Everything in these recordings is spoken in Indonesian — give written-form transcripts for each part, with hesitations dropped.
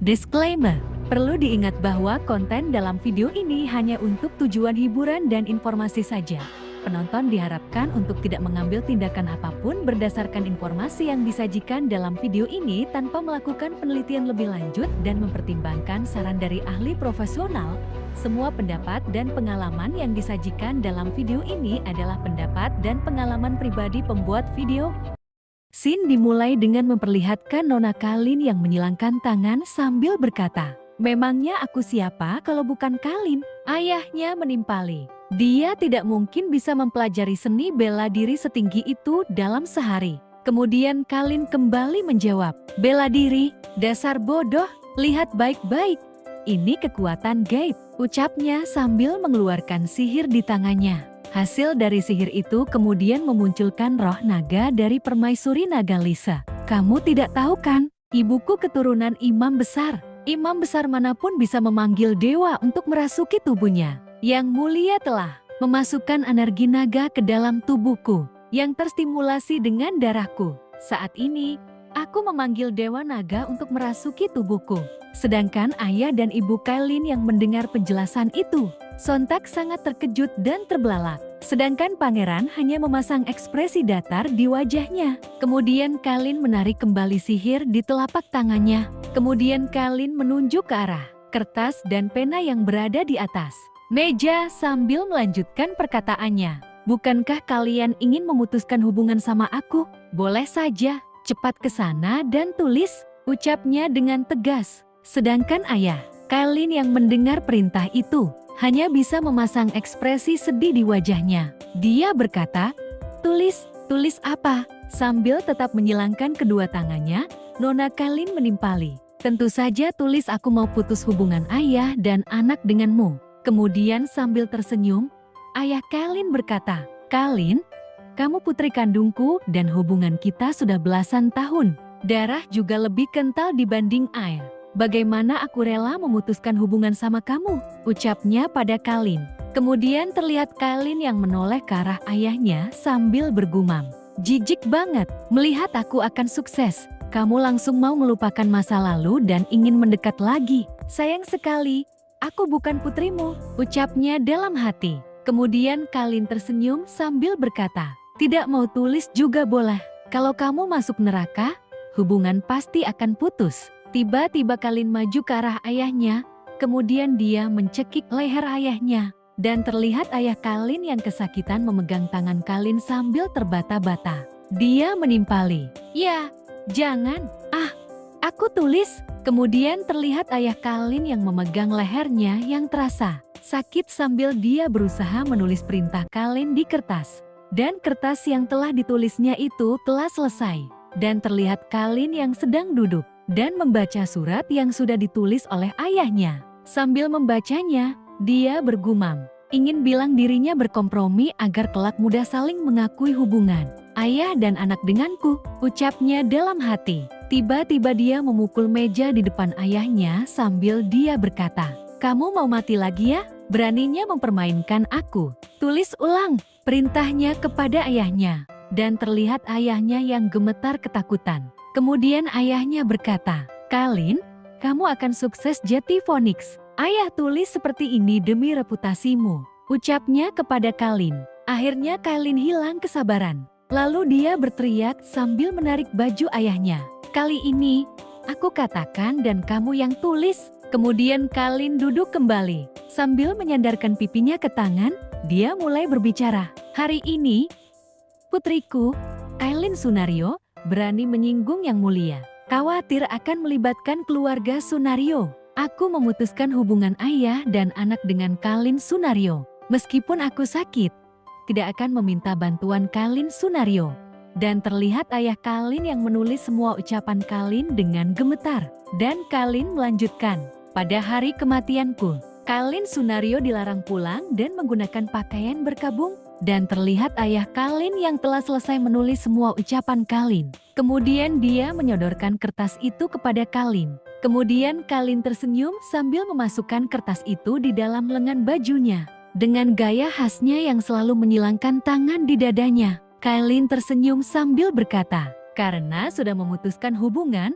Disclaimer, perlu diingat bahwa konten dalam video ini hanya untuk tujuan hiburan dan informasi saja. Penonton diharapkan untuk tidak mengambil tindakan apapun berdasarkan informasi yang disajikan dalam video ini tanpa melakukan penelitian lebih lanjut dan mempertimbangkan saran dari ahli profesional. Semua pendapat dan pengalaman yang disajikan dalam video ini adalah pendapat dan pengalaman pribadi pembuat video. Scene dimulai dengan memperlihatkan Nona Kalin yang menyilangkan tangan sambil berkata, "Memangnya aku siapa kalau bukan Kalin?" Ayahnya menimpali. Dia tidak mungkin bisa mempelajari seni bela diri setinggi itu dalam sehari. Kemudian Kalin kembali menjawab, "Bela diri, dasar bodoh, lihat baik-baik. Ini kekuatan gaib," ucapnya sambil mengeluarkan sihir di tangannya. Hasil dari sihir itu kemudian memunculkan roh naga dari permaisuri Nagalisa. "Kamu tidak tahu kan, ibuku keturunan imam besar. Imam besar manapun bisa memanggil dewa untuk merasuki tubuhnya. Yang mulia telah memasukkan energi naga ke dalam tubuhku, yang terstimulasi dengan darahku. Saat ini, aku memanggil dewa naga untuk merasuki tubuhku." Sedangkan ayah dan ibu Kalin yang mendengar penjelasan itu sontak sangat terkejut dan terbelalak. Sedangkan pangeran hanya memasang ekspresi datar di wajahnya. Kemudian Kalin menarik kembali sihir di telapak tangannya. Kemudian Kalin menunjuk ke arah kertas dan pena yang berada di atas meja sambil melanjutkan perkataannya. "Bukankah kalian ingin memutuskan hubungan sama aku? Boleh saja, cepat ke sana dan tulis," ucapnya dengan tegas. Sedangkan ayah Kalin yang mendengar perintah itu hanya bisa memasang ekspresi sedih di wajahnya. Dia berkata, "Tulis, tulis apa?" Sambil tetap menyilangkan kedua tangannya, Nona Kalin menimpali. "Tentu saja tulis aku mau putus hubungan ayah dan anak denganmu." Kemudian sambil tersenyum, ayah Kalin berkata, "Kalin, kamu putri kandungku dan hubungan kita sudah belasan tahun. Darah juga lebih kental dibanding air. Bagaimana aku rela memutuskan hubungan sama kamu?" ucapnya pada Kalin. Kemudian terlihat Kalin yang menoleh ke arah ayahnya sambil bergumam, "Jijik banget, melihat aku akan sukses. Kamu langsung mau melupakan masa lalu dan ingin mendekat lagi. Sayang sekali, aku bukan putrimu," ucapnya dalam hati. Kemudian Kalin tersenyum sambil berkata, "Tidak mau tulis juga boleh. Kalau kamu masuk neraka, hubungan pasti akan putus." Tiba-tiba Kalin maju ke arah ayahnya, kemudian dia mencekik leher ayahnya. Dan terlihat ayah Kalin yang kesakitan memegang tangan Kalin sambil terbata-bata. Dia menimpali, "Ya, jangan, aku tulis." Kemudian terlihat ayah Kalin yang memegang lehernya yang terasa sakit sambil dia berusaha menulis perintah Kalin di kertas. Dan kertas yang telah ditulisnya itu telah selesai. Dan terlihat Kalin yang sedang duduk dan membaca surat yang sudah ditulis oleh ayahnya. Sambil membacanya, dia bergumam, ingin bilang dirinya berkompromi agar kelak mudah saling mengakui hubungan ayah dan anak denganku, ucapnya dalam hati. Tiba-tiba dia memukul meja di depan ayahnya sambil dia berkata, "Kamu mau mati lagi ya? Beraninya mempermainkan aku. Tulis ulang," perintahnya kepada ayahnya. Dan terlihat ayahnya yang gemetar ketakutan. Kemudian ayahnya berkata, "Kalin, kamu akan sukses jadi Phoenix. Ayah tulis seperti ini demi reputasimu," ucapnya kepada Kalin. Akhirnya Kalin hilang kesabaran. Lalu dia berteriak sambil menarik baju ayahnya, "Kali ini, aku katakan dan kamu yang tulis." Kemudian Kalin duduk kembali. Sambil menyandarkan pipinya ke tangan, dia mulai berbicara, "Hari ini, putriku, Kalin Sunario, berani menyinggung yang mulia. Khawatir akan melibatkan keluarga Sunario. Aku memutuskan hubungan ayah dan anak dengan Kalin Sunario. Meskipun aku sakit, tidak akan meminta bantuan Kalin Sunario." Dan terlihat ayah Kalin yang menulis semua ucapan Kalin dengan gemetar. Dan Kalin melanjutkan, "Pada hari kematianku, Kalin Sunario dilarang pulang dan menggunakan pakaian berkabung." Dan terlihat ayah Kalin yang telah selesai menulis semua ucapan Kalin. Kemudian dia menyodorkan kertas itu kepada Kalin. Kemudian Kalin tersenyum sambil memasukkan kertas itu di dalam lengan bajunya. Dengan gaya khasnya yang selalu menyilangkan tangan di dadanya, Kalin tersenyum sambil berkata, "Karena sudah memutuskan hubungan,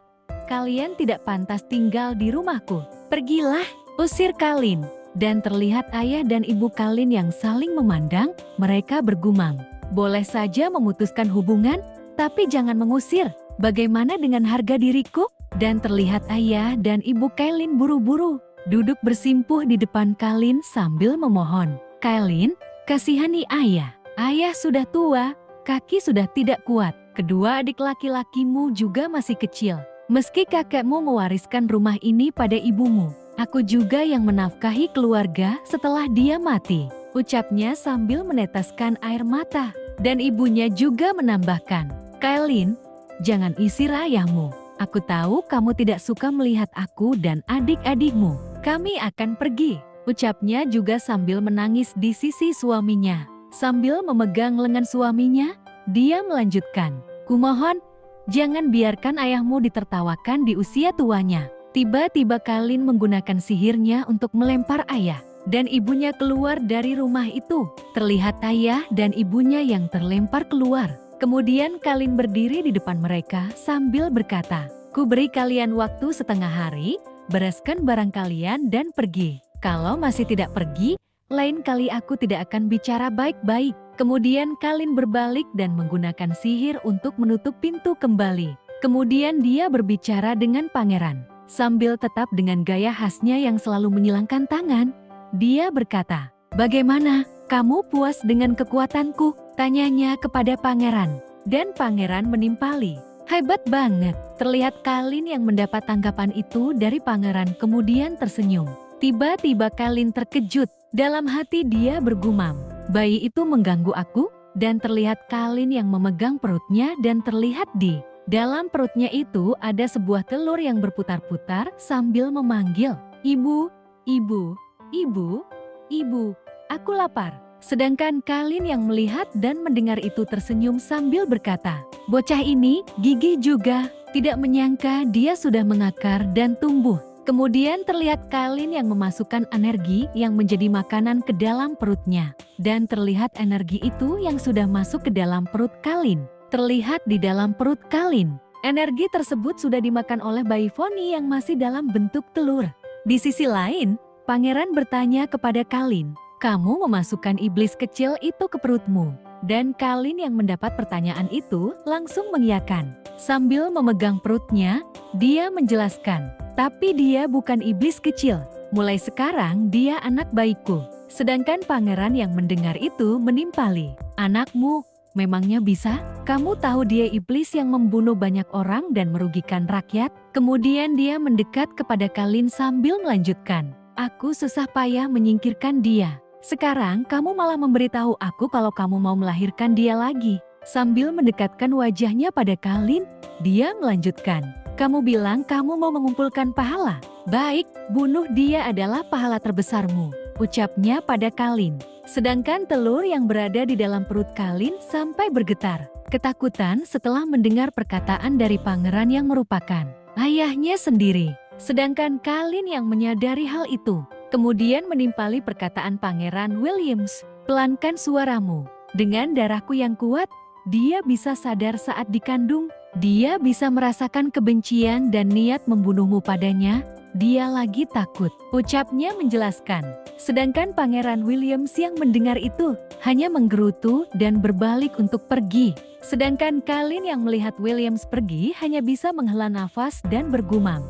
kalian tidak pantas tinggal di rumahku. Pergilah, usir Kalin. Dan terlihat ayah dan ibu Kalin yang saling memandang, mereka bergumam. Boleh saja memutuskan hubungan, tapi jangan mengusir. Bagaimana dengan harga diriku? Dan terlihat ayah dan ibu Kalin buru-buru duduk bersimpuh di depan Kalin sambil memohon. Kalin, kasihani ayah. Ayah sudah tua, kaki sudah tidak kuat. Kedua adik laki-lakimu juga masih kecil. Meski kakekmu mewariskan rumah ini pada ibumu, aku juga yang menafkahi keluarga setelah dia mati. Ucapnya sambil meneteskan air mata. Dan ibunya juga menambahkan, Kalin, jangan isir ayahmu. Aku tahu kamu tidak suka melihat aku dan adik-adikmu. Kami akan pergi. Ucapnya juga sambil menangis di sisi suaminya. Sambil memegang lengan suaminya, dia melanjutkan, kumohon, jangan biarkan ayahmu ditertawakan di usia tuanya. Tiba-tiba Kalin menggunakan sihirnya untuk melempar ayah dan ibunya keluar dari rumah itu. Terlihat ayah dan ibunya yang terlempar keluar. Kemudian Kalin berdiri di depan mereka sambil berkata, ku beri kalian waktu setengah hari, bereskan barang kalian dan pergi. Kalau masih tidak pergi, lain kali aku tidak akan bicara baik-baik. Kemudian Kalin berbalik dan menggunakan sihir untuk menutup pintu kembali. Kemudian dia berbicara dengan pangeran. Sambil tetap dengan gaya khasnya yang selalu menyilangkan tangan, dia berkata, bagaimana, kamu puas dengan kekuatanku? Tanyanya kepada pangeran. Dan pangeran menimpali. Hebat banget. Terlihat Kalin yang mendapat tanggapan itu dari pangeran kemudian tersenyum. Tiba-tiba Kalin terkejut. Dalam hati dia bergumam, bayi itu mengganggu aku? Dan terlihat Kalin yang memegang perutnya dan terlihat di dalam perutnya itu ada sebuah telur yang berputar-putar sambil memanggil, ibu, ibu, ibu, ibu, aku lapar. Sedangkan Kalin yang melihat dan mendengar itu tersenyum sambil berkata, bocah ini gigih juga, tidak menyangka dia sudah mengakar dan tumbuh. Kemudian terlihat Kalin yang memasukkan energi yang menjadi makanan ke dalam perutnya. Dan terlihat energi itu yang sudah masuk ke dalam perut Kalin. Terlihat di dalam perut Kalin. Energi tersebut sudah dimakan oleh bayi Foni yang masih dalam bentuk telur. Di sisi lain, pangeran bertanya kepada Kalin, kamu memasukkan iblis kecil itu ke perutmu. Dan Kalin yang mendapat pertanyaan itu langsung mengiyakan. Sambil memegang perutnya, dia menjelaskan, tapi dia bukan iblis kecil. Mulai sekarang dia anak baikku. Sedangkan pangeran yang mendengar itu menimpali. Anakmu, memangnya bisa? Kamu tahu dia iblis yang membunuh banyak orang dan merugikan rakyat? Kemudian dia mendekat kepada Kalin sambil melanjutkan. Aku susah payah menyingkirkan dia. Sekarang kamu malah memberitahu aku kalau kamu mau melahirkan dia lagi. Sambil mendekatkan wajahnya pada Kalin, dia melanjutkan. Kamu bilang kamu mau mengumpulkan pahala. Baik, bunuh dia adalah pahala terbesarmu. Ucapnya pada Kalin. Sedangkan telur yang berada di dalam perut Kalin sampai bergetar. Ketakutan setelah mendengar perkataan dari pangeran yang merupakan ayahnya sendiri. Sedangkan Kalin yang menyadari hal itu. Kemudian menimpali perkataan pangeran Williams. Pelankan suaramu. Dengan darahku yang kuat, dia bisa sadar saat dikandung. Dia bisa merasakan kebencian dan niat membunuhmu padanya. Dia lagi takut. Ucapnya menjelaskan. Sedangkan pangeran Williams yang mendengar itu hanya menggerutu dan berbalik untuk pergi. Sedangkan Kalin yang melihat Williams pergi hanya bisa menghela nafas dan bergumam.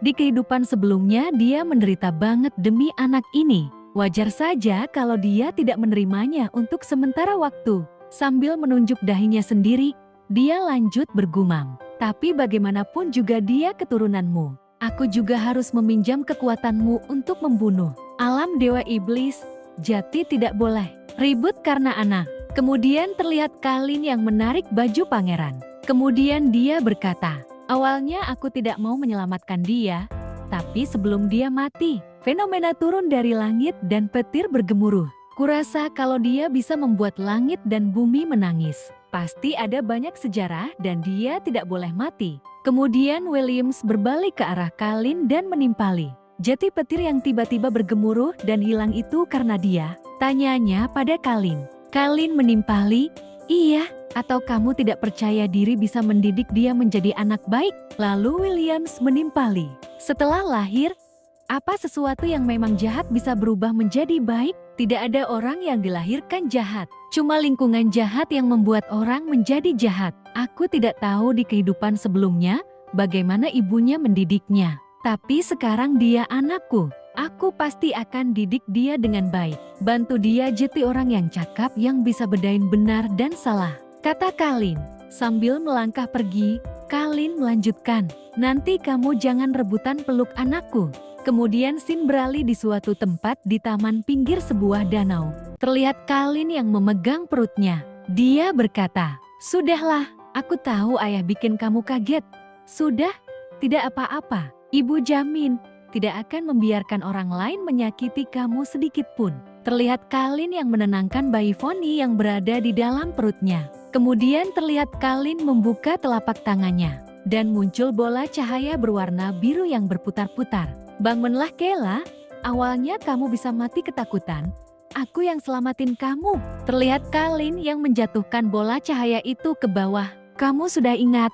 Di kehidupan sebelumnya dia menderita banget demi anak ini. Wajar saja kalau dia tidak menerimanya untuk sementara waktu. Sambil menunjuk dahinya sendiri, dia lanjut bergumam. Tapi bagaimanapun juga dia keturunanmu. Aku juga harus meminjam kekuatanmu untuk membunuh. Alam dewa iblis, jati tidak boleh ribut karena anak. Kemudian terlihat Kalin yang menarik baju pangeran. Kemudian dia berkata, awalnya aku tidak mau menyelamatkan dia, tapi sebelum dia mati, fenomena turun dari langit dan petir bergemuruh. Kurasa kalau dia bisa membuat langit dan bumi menangis, pasti ada banyak sejarah dan dia tidak boleh mati. Kemudian Williams berbalik ke arah Kalin dan menimpali. Jati petir yang tiba-tiba bergemuruh dan hilang itu karena dia, tanyanya pada Kalin. Kalin menimpali, Iya, atau kamu tidak percaya diri bisa mendidik dia menjadi anak baik? Lalu Williams menimpali. Setelah lahir, apa sesuatu yang memang jahat bisa berubah menjadi baik? Tidak ada orang yang dilahirkan jahat. Cuma lingkungan jahat yang membuat orang menjadi jahat. Aku tidak tahu di kehidupan sebelumnya bagaimana ibunya mendidiknya. Tapi sekarang dia anakku. Aku pasti akan didik dia dengan baik. Bantu dia jadi orang yang cakap yang bisa bedain benar dan salah, kata Kalin. Sambil melangkah pergi, Kalin melanjutkan, nanti kamu jangan rebutan peluk anakku. Kemudian Sin beralih di suatu tempat di taman pinggir sebuah danau. Terlihat Kalin yang memegang perutnya. Dia berkata, "Sudahlah, aku tahu ayah bikin kamu kaget. Sudah, tidak apa-apa. Ibu jamin, tidak akan membiarkan orang lain menyakiti kamu sedikit pun." Terlihat Kalin yang menenangkan bayi Foni yang berada di dalam perutnya. Kemudian terlihat Kalin membuka telapak tangannya. Dan muncul bola cahaya berwarna biru yang berputar-putar. "Bangunlah Kayla, awalnya kamu bisa mati ketakutan. Aku yang selamatin kamu." Terlihat Kalin yang menjatuhkan bola cahaya itu ke bawah. "Kamu sudah ingat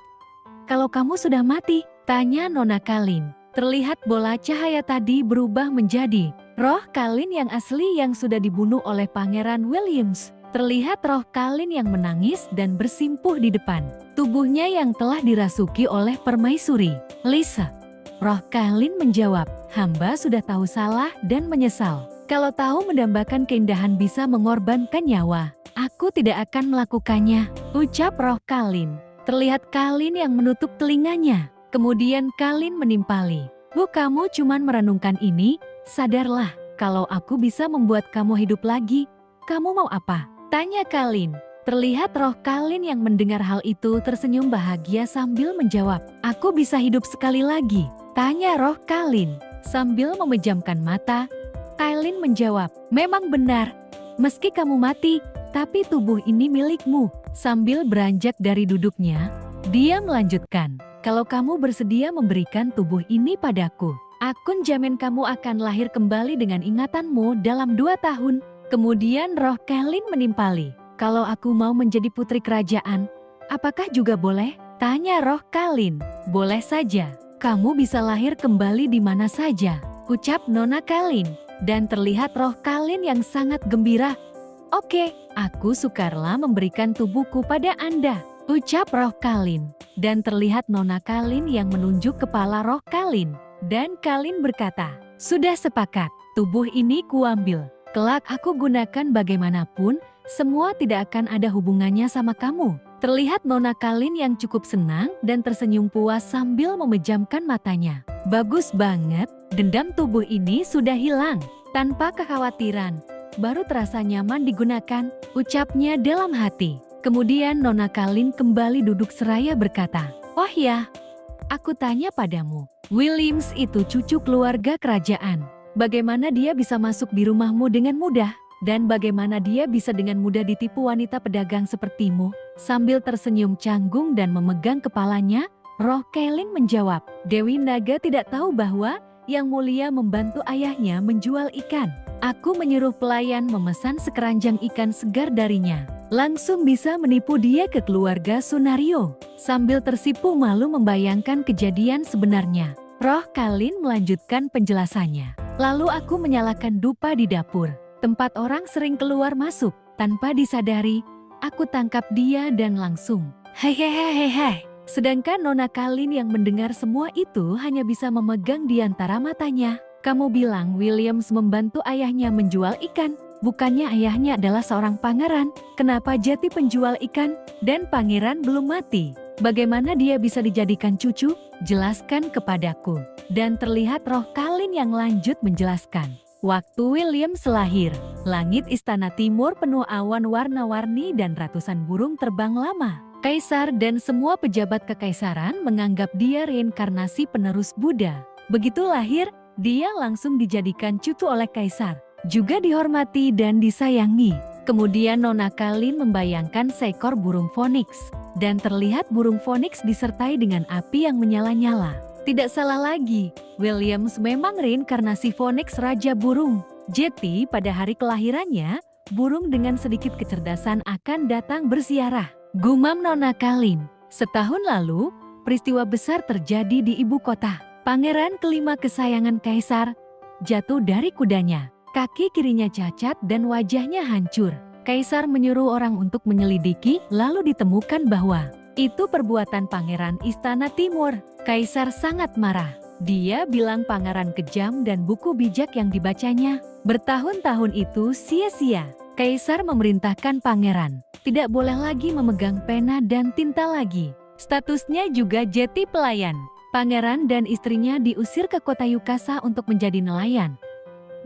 kalau kamu sudah mati?" tanya Nona Kalin. Terlihat bola cahaya tadi berubah menjadi roh Kalin yang asli yang sudah dibunuh oleh Pangeran Williams. Terlihat roh Kalin yang menangis dan bersimpuh di depan tubuhnya yang telah dirasuki oleh permaisuri Lisa. Roh Kalin menjawab, "Hamba sudah tahu salah dan menyesal. Kalau tahu mendambakan keindahan bisa mengorbankan nyawa, aku tidak akan melakukannya," ucap roh Kalin. Terlihat Kalin yang menutup telinganya. Kemudian Kalin menimpali, "Bu, kamu cuman merenungkan ini, sadarlah, kalau aku bisa membuat kamu hidup lagi, kamu mau apa?" tanya Kalin. Terlihat roh Kalin yang mendengar hal itu tersenyum bahagia sambil menjawab, "Aku bisa hidup sekali lagi," tanya roh Kalin. Sambil memejamkan mata, Kalin menjawab, "Memang benar, meski kamu mati, tapi tubuh ini milikmu." Sambil beranjak dari duduknya, dia melanjutkan, "Kalau kamu bersedia memberikan tubuh ini padaku, aku jamin kamu akan lahir kembali dengan ingatanmu dalam 2 tahun. Kemudian roh Kalin menimpali, "Kalau aku mau menjadi putri kerajaan, apakah juga boleh?" tanya roh Kalin. "Boleh saja. Kamu bisa lahir kembali di mana saja," ucap Nona Kalin. Dan terlihat roh Kalin yang sangat gembira. "Oke, aku sukarela memberikan tubuhku pada Anda," ucap roh Kalin. Dan terlihat Nona Kalin yang menunjuk kepala roh Kalin. Dan Kalin berkata, "Sudah sepakat, tubuh ini kuambil. Kelak aku gunakan bagaimanapun, semua tidak akan ada hubungannya sama kamu." Terlihat Nona Kalin yang cukup senang dan tersenyum puas sambil memejamkan matanya. "Bagus banget, dendam tubuh ini sudah hilang. Tanpa kekhawatiran, baru terasa nyaman digunakan," ucapnya dalam hati. Kemudian Nona Kalin kembali duduk seraya berkata, "Oh ya, aku tanya padamu, Williams itu cucu keluarga kerajaan. Bagaimana dia bisa masuk di rumahmu dengan mudah? Dan bagaimana dia bisa dengan mudah ditipu wanita pedagang sepertimu?" Sambil tersenyum canggung dan memegang kepalanya, roh Kalin menjawab, "Dewi Naga tidak tahu bahwa Yang Mulia membantu ayahnya menjual ikan. Aku menyuruh pelayan memesan sekeranjang ikan segar darinya. Langsung bisa menipu dia ke keluarga Sunario." Sambil tersipu malu membayangkan kejadian sebenarnya, roh Kalin melanjutkan penjelasannya. "Lalu aku menyalakan dupa di dapur. Tempat orang sering keluar masuk. Tanpa disadari, aku tangkap dia dan langsung hehehehehe." Sedangkan Nona Kalin yang mendengar semua itu hanya bisa memegang di antara matanya. "Kamu bilang Williams membantu ayahnya menjual ikan. Bukannya ayahnya adalah seorang pangeran? Kenapa jadi penjual ikan? Dan pangeran belum mati. Bagaimana dia bisa dijadikan cucu? Jelaskan kepadaku." Dan terlihat roh Kalin yang lanjut menjelaskan. Waktu Williams lahir, langit istana timur penuh awan warna-warni dan ratusan burung terbang lama. Kaisar dan semua pejabat kekaisaran menganggap dia reinkarnasi penerus Buddha. Begitu lahir, dia langsung dijadikan cucu oleh kaisar, juga dihormati dan disayangi. Kemudian Nona Kalin membayangkan seekor burung Phoenix, dan terlihat burung Phoenix disertai dengan api yang menyala-nyala. Tidak salah lagi, Williams memang reinkarnasi Phoenix Raja Burung. Jadi pada hari kelahirannya, burung dengan sedikit kecerdasan akan datang berziarah. Gumam Nona Kalin. Setahun lalu, peristiwa besar terjadi di ibu kota. Pangeran kelima kesayangan kaisar jatuh dari kudanya. Kaki kirinya cacat dan wajahnya hancur. Kaisar menyuruh orang untuk menyelidiki, lalu ditemukan bahwa itu perbuatan pangeran Istana Timur. Kaisar sangat marah. Dia bilang pangeran kejam dan buku bijak yang dibacanya bertahun-tahun itu sia-sia. Kaisar memerintahkan pangeran tidak boleh lagi memegang pena dan tinta lagi. Statusnya juga jadi pelayan. Pangeran dan istrinya diusir ke kota Yukasa untuk menjadi nelayan,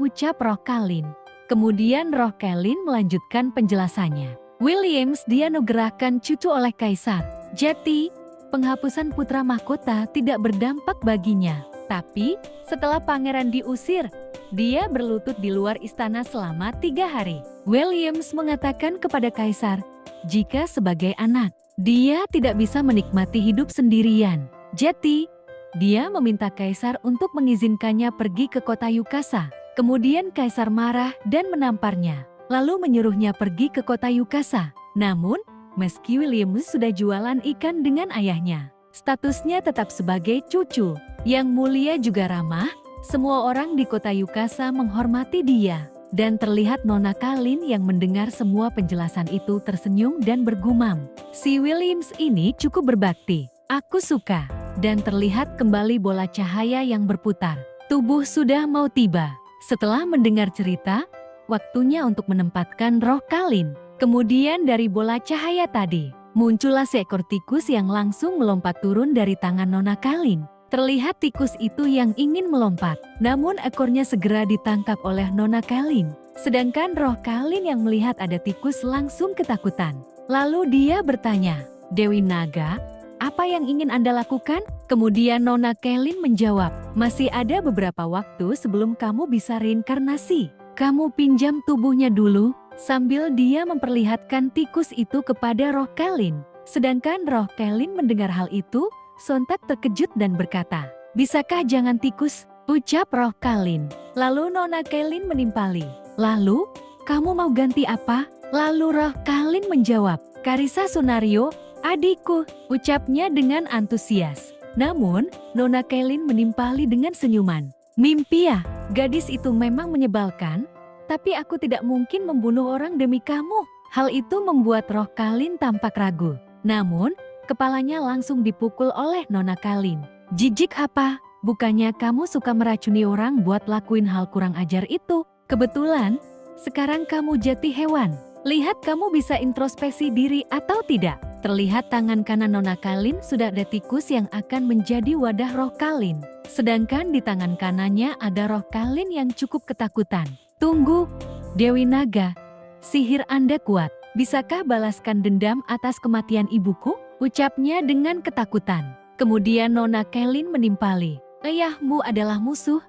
ucap Roh Kalin. Kemudian Roh Kalin melanjutkan penjelasannya. Williams dianugerahkan cucu oleh kaisar. Jadi, penghapusan putra mahkota tidak berdampak baginya. Tapi, setelah pangeran diusir, dia berlutut di luar istana selama 3 hari. Williams mengatakan kepada kaisar, jika sebagai anak, dia tidak bisa menikmati hidup sendirian. Jadi, dia meminta kaisar untuk mengizinkannya pergi ke kota Yukasa. Kemudian kaisar marah dan menamparnya, lalu menyuruhnya pergi ke kota Yukasa. Namun, meski Williams sudah jualan ikan dengan ayahnya, statusnya tetap sebagai cucu. Yang mulia juga ramah, semua orang di kota Yukasa menghormati dia. Dan terlihat Nona Kalin yang mendengar semua penjelasan itu tersenyum dan bergumam. Si Williams ini cukup berbakti. Aku suka. Dan terlihat kembali bola cahaya yang berputar. Tubuh sudah mau tiba. Setelah mendengar cerita, waktunya untuk menempatkan Roh Kalin. Kemudian dari bola cahaya tadi, muncullah seekor tikus yang langsung melompat turun dari tangan Nona Kalin. Terlihat tikus itu yang ingin melompat, namun ekornya segera ditangkap oleh Nona Kalin. Sedangkan Roh Kalin yang melihat ada tikus langsung ketakutan. Lalu dia bertanya, Dewi Naga, apa yang ingin Anda lakukan? Kemudian Nona Kalin menjawab, masih ada beberapa waktu sebelum kamu bisa reinkarnasi. Kamu pinjam tubuhnya dulu, sambil dia memperlihatkan tikus itu kepada Roh Kalin. Sedangkan Roh Kalin mendengar hal itu, sontak terkejut dan berkata, bisakah jangan tikus? Ucap Roh Kalin. Lalu Nona Kalin menimpali. Lalu, kamu mau ganti apa? Lalu Roh Kalin menjawab, Karissa Sunario, adikku, ucapnya dengan antusias. Namun, Nona Kalin menimpali dengan senyuman. Mimpi ya, gadis itu memang menyebalkan, tapi aku tidak mungkin membunuh orang demi kamu. Hal itu membuat Roh Kalin tampak ragu. Namun, kepalanya langsung dipukul oleh Nona Kalin. Jijik apa? Bukannya kamu suka meracuni orang buat lakuin hal kurang ajar itu? Kebetulan, sekarang kamu jadi hewan. Lihat kamu bisa introspeksi diri atau tidak. Terlihat tangan kanan Nona Kalin sudah ada tikus yang akan menjadi wadah Roh Kalin. Sedangkan di tangan kanannya ada Roh Kalin yang cukup ketakutan. Tunggu, Dewi Naga, sihir Anda kuat. Bisakah balaskan dendam atas kematian ibuku? Ucapnya dengan ketakutan. Kemudian Nona Kalin menimpali. Ayahmu adalah musuh?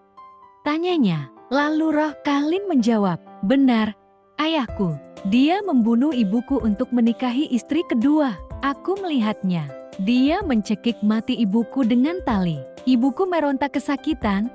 Tanyanya. Lalu Roh Kalin menjawab, benar, ayahku. Dia membunuh ibuku untuk menikahi istri kedua. Aku melihatnya. Dia mencekik mati ibuku dengan tali. Ibuku merontak kesakitan,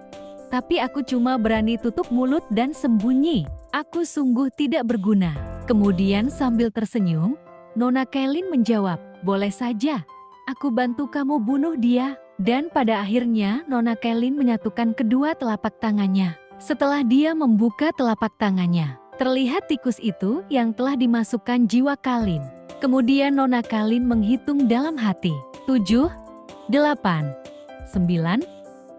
tapi aku cuma berani tutup mulut dan sembunyi. Aku sungguh tidak berguna. Kemudian sambil tersenyum, Nona Kalin menjawab, boleh saja. Aku bantu kamu bunuh dia. Dan pada akhirnya Nona Kalin menyatukan kedua telapak tangannya. Setelah dia membuka telapak tangannya, terlihat tikus itu yang telah dimasukkan jiwa Kalin. Kemudian Nona Kalin menghitung dalam hati. 7, 8, 9,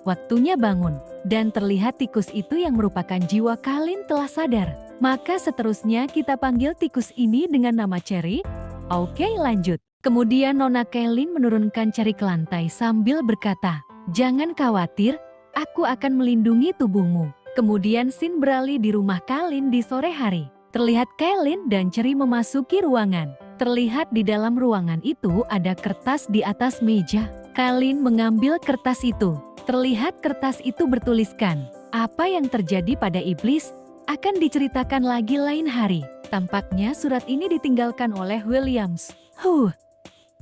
waktunya bangun. Dan terlihat tikus itu yang merupakan jiwa Kalin telah sadar. Maka seterusnya kita panggil tikus ini dengan nama Cherry. Oke, lanjut. Kemudian Nona Kalin menurunkan Cherry ke lantai sambil berkata, jangan khawatir, aku akan melindungi tubuhmu. Kemudian scene beralih di rumah Kalin di sore hari. Terlihat Kalin dan Cherry memasuki ruangan. Terlihat di dalam ruangan itu ada kertas di atas meja. Kalin mengambil kertas itu. Terlihat kertas itu bertuliskan, apa yang terjadi pada iblis akan diceritakan lagi lain hari. Tampaknya surat ini ditinggalkan oleh Williams.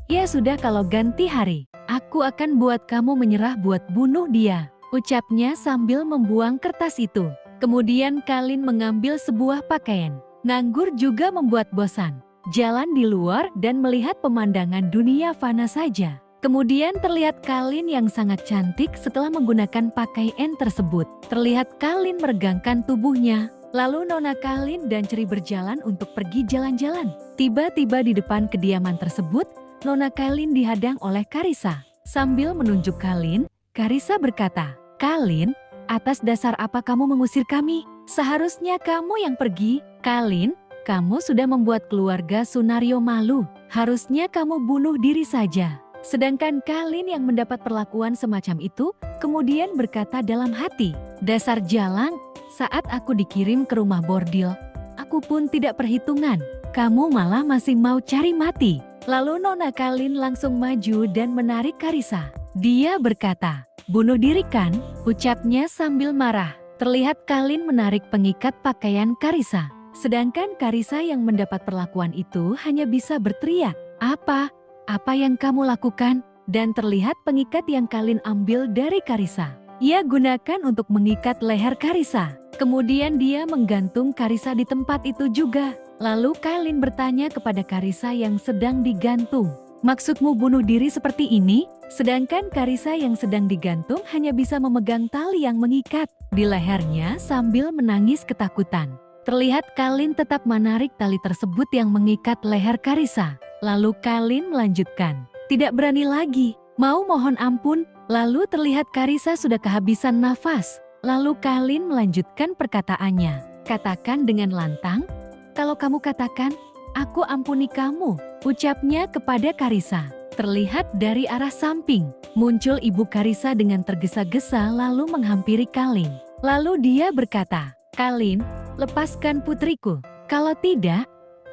Ya sudah, kalau ganti hari, aku akan buat kamu menyerah buat bunuh dia. Ucapnya sambil membuang kertas itu. Kemudian Kalin mengambil sebuah pakaian. Nganggur juga membuat bosan. Jalan di luar dan melihat pemandangan dunia fana saja. Kemudian terlihat Kalin yang sangat cantik setelah menggunakan pakaian tersebut. Terlihat Kalin meregangkan tubuhnya. Lalu Nona Kalin dan Ceri berjalan untuk pergi jalan-jalan. Tiba-tiba di depan kediaman tersebut, Nona Kalin dihadang oleh Karissa. Sambil menunjuk Kalin, Karissa berkata, "Kalin, atas dasar apa kamu mengusir kami? Seharusnya kamu yang pergi. Kalin, kamu sudah membuat keluarga Sunario malu. Harusnya kamu bunuh diri saja." Sedangkan Kalin yang mendapat perlakuan semacam itu, kemudian berkata dalam hati, "Dasar jalang, saat aku dikirim ke rumah bordil, aku pun tidak perhitungan. Kamu malah masih mau cari mati." Lalu Nona Kalin langsung maju dan menarik Karissa. Dia berkata, "Bunuh diri kan?" ucapnya sambil marah. Terlihat Kalin menarik pengikat pakaian Karissa. Sedangkan Karissa yang mendapat perlakuan itu hanya bisa berteriak, "Apa? Apa yang kamu lakukan?" Dan terlihat pengikat yang Kalin ambil dari Karissa. Ia gunakan untuk mengikat leher Karissa. Kemudian dia menggantung Karissa di tempat itu juga. Lalu Kalin bertanya kepada Karissa yang sedang digantung, "Maksudmu bunuh diri seperti ini?" Sedangkan Karissa yang sedang digantung hanya bisa memegang tali yang mengikat di lehernya sambil menangis ketakutan. Terlihat Kalin tetap menarik tali tersebut yang mengikat leher Karissa. Lalu Kalin melanjutkan, "Tidak berani lagi, mau mohon ampun." Lalu terlihat Karissa sudah kehabisan nafas. Lalu Kalin melanjutkan perkataannya, "Katakan dengan lantang, kalau kamu katakan, aku ampuni kamu," ucapnya kepada Karissa. Terlihat dari arah samping, muncul ibu Karissa dengan tergesa-gesa lalu menghampiri Kalin. Lalu dia berkata, "Kalin, lepaskan putriku. Kalau tidak,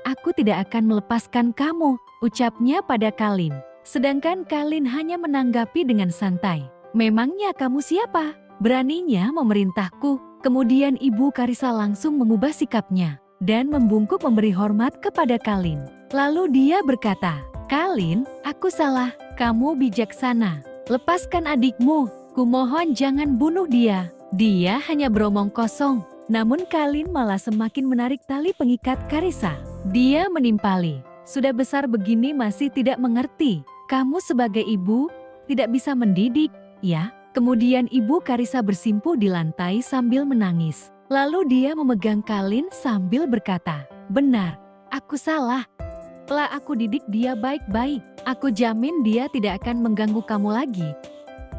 aku tidak akan melepaskan kamu," ucapnya pada Kalin. Sedangkan Kalin hanya menanggapi dengan santai, "Memangnya kamu siapa? Beraninya memerintahku?" Kemudian ibu Karissa langsung mengubah sikapnya dan membungkuk memberi hormat kepada Kalin. Lalu dia berkata, "Kalin, aku salah. Kamu bijaksana. Lepaskan adikmu. Kumohon jangan bunuh dia. Dia hanya beromong kosong." Namun Kalin malah semakin menarik tali pengikat Karissa. Dia menimpali, "Sudah besar begini masih tidak mengerti. Kamu sebagai ibu tidak bisa mendidik, ya?" Kemudian ibu Karissa bersimpuh di lantai sambil menangis. Lalu dia memegang Kalin sambil berkata, "Benar, aku salah. Telah aku didik dia baik-baik. Aku jamin dia tidak akan mengganggu kamu lagi.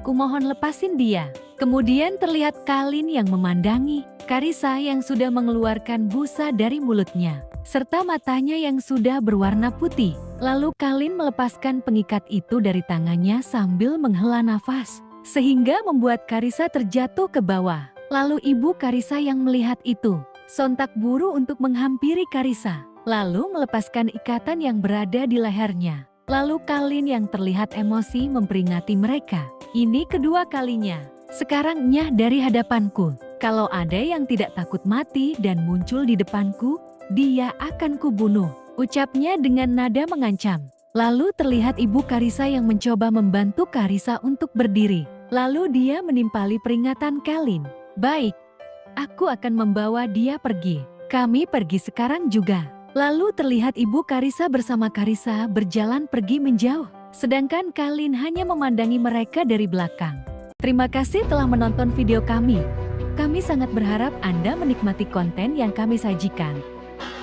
Kumohon lepasin dia." Kemudian terlihat Kalin yang memandangi Karissa yang sudah mengeluarkan busa dari mulutnya, serta matanya yang sudah berwarna putih. Lalu Kalin melepaskan pengikat itu dari tangannya sambil menghela nafas, sehingga membuat Karissa terjatuh ke bawah. Lalu ibu Karissa yang melihat itu, sontak buru untuk menghampiri Karissa, lalu melepaskan ikatan yang berada di lehernya. Lalu Kalin yang terlihat emosi memperingati mereka. "Ini kedua kalinya. Sekarang nyah dari hadapanku. Kalau ada yang tidak takut mati dan muncul di depanku, dia akan kubunuh," ucapnya dengan nada mengancam. Lalu terlihat ibu Karissa yang mencoba membantu Karissa untuk berdiri. Lalu dia menimpali peringatan Kalin. "Baik, aku akan membawa dia pergi. Kami pergi sekarang juga." Lalu terlihat ibu Karissa bersama Karissa berjalan pergi menjauh. Sedangkan Kalin hanya memandangi mereka dari belakang. Terima kasih telah menonton video kami. Kami sangat berharap Anda menikmati konten yang kami sajikan.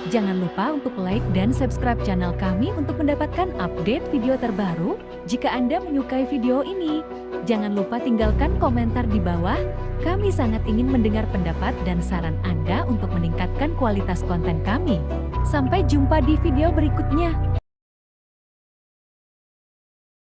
Jangan lupa untuk like dan subscribe channel kami untuk mendapatkan update video terbaru. Jika Anda menyukai video ini, jangan lupa tinggalkan komentar di bawah. Kami sangat ingin mendengar pendapat dan saran Anda untuk meningkatkan kualitas konten kami. Sampai jumpa di video berikutnya.